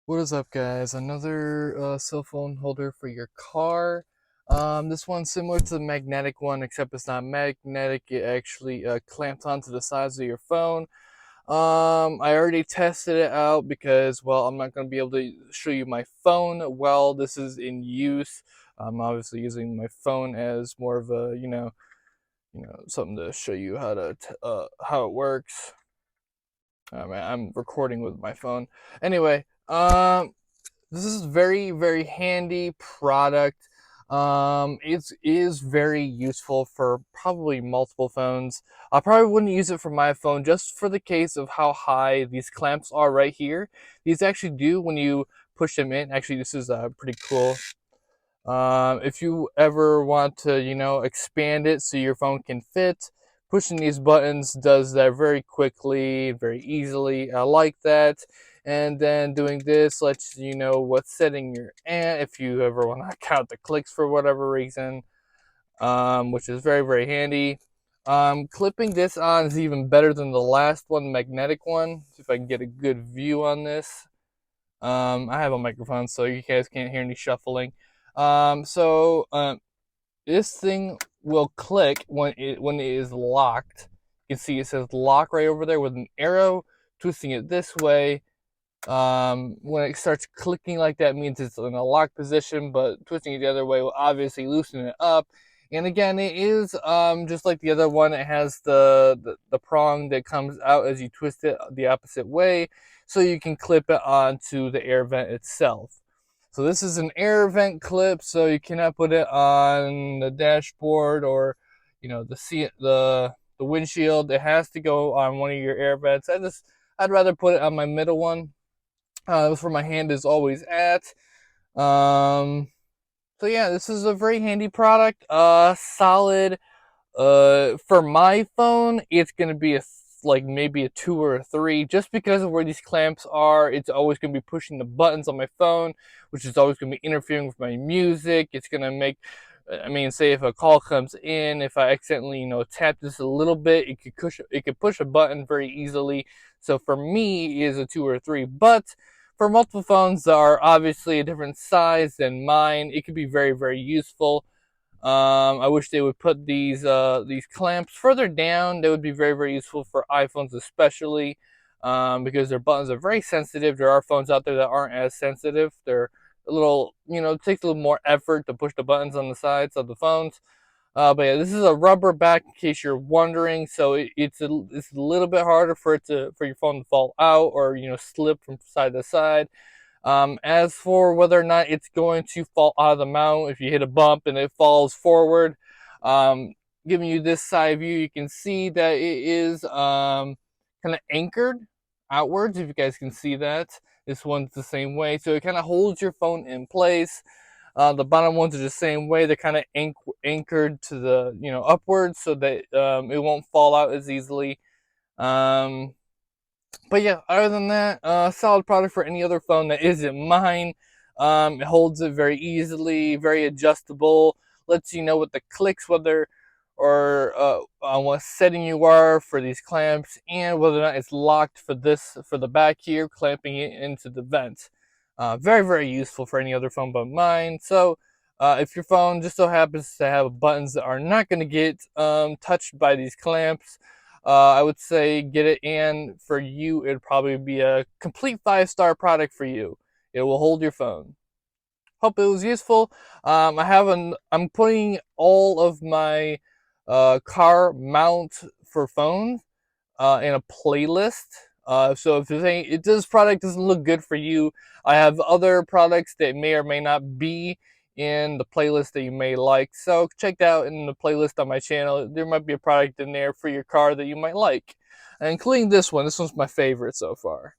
What is up, guys? Another cell phone holder for your car. This one's similar to the magnetic one, except it's not magnetic. It actually clamps onto the sides of your phone. I already tested it out because, well, I'm not going to be able to show you my phone while this is in use. I'm obviously using my phone as more of a, something to show you how it works. I'm recording with my phone. Anyway, this is very handy product. It is very useful for probably multiple phones. I probably wouldn't use it for my phone just for the case of how high these clamps are right here. These actually do when you push them in. Actually, this is pretty cool. If you ever want to, expand it so your phone can fit, pushing these buttons does that very quickly, very easily. I like that. And then doing this lets you know what setting you're at if you ever want to count the clicks for whatever reason, which is very handy. Clipping this on is even better than the last one, the magnetic one. See if I can get a good view on this. I have a microphone, so you guys can't hear any shuffling. This thing will click when it is locked. You can see it says lock right over there with an arrow. Twisting it this way. When it starts clicking like that means it's in a lock position, but twisting it the other way will obviously loosen it up. And again, it is just like the other one. It has the prong that comes out as you twist it the opposite way, so you can clip it onto the air vent itself. So this is an air vent clip, so you cannot put it on the dashboard or the windshield. It has to go on one of your air vents. I'd rather put it on my middle one. That's where my hand is always at. Um, so yeah, this is a very handy product. Solid. For my phone, it's gonna be like maybe a 2 or a 3, just because of where these clamps are. It's always gonna be pushing the buttons on my phone, which is always gonna be interfering with my music. It's gonna make, I mean, say if a call comes in, if I accidentally, tap this a little bit, it could push a button very easily. So for me, it is a 2 or a 3. But for multiple phones that are obviously a different size than mine, it could be very useful. I wish they would put these clamps further down. They would be very useful for iPhones especially, because their buttons are very sensitive. There are phones out there that aren't as sensitive. They're a little, it takes a little more effort to push the buttons on the sides of the phones. But yeah, this is a rubber back in case you're wondering. So it's a little bit harder for your phone to fall out or slip from side to side. As for whether or not it's going to fall out of the mount, if you hit a bump and it falls forward, um, giving you this side view, you can see that it is kind of anchored outwards, if you guys can see that. This one's the same way. So it kind of holds your phone in place. The bottom ones are the same way. They're kind of anchored to the, upwards so that it won't fall out as easily. Um, but yeah, other than that, solid product for any other phone that isn't mine. It holds it very easily, very adjustable, lets you know what the clicks, whether or on what setting you are for these clamps, and whether or not it's locked for the back here, clamping it into the vent. Very useful for any other phone but mine. So if your phone just so happens to have buttons that are not going to get touched by these clamps, I would say get it, and for you, it'd probably be a complete 5-star product for you. It will hold your phone. Hope it was useful. I'm putting all of my car mount for phones in a playlist. So if if this product doesn't look good for you, I have other products that may or may not be in the playlist that you may like. So check that out in the playlist on my channel. There might be a product in there for your car that you might like, including this one. This one's my favorite so far.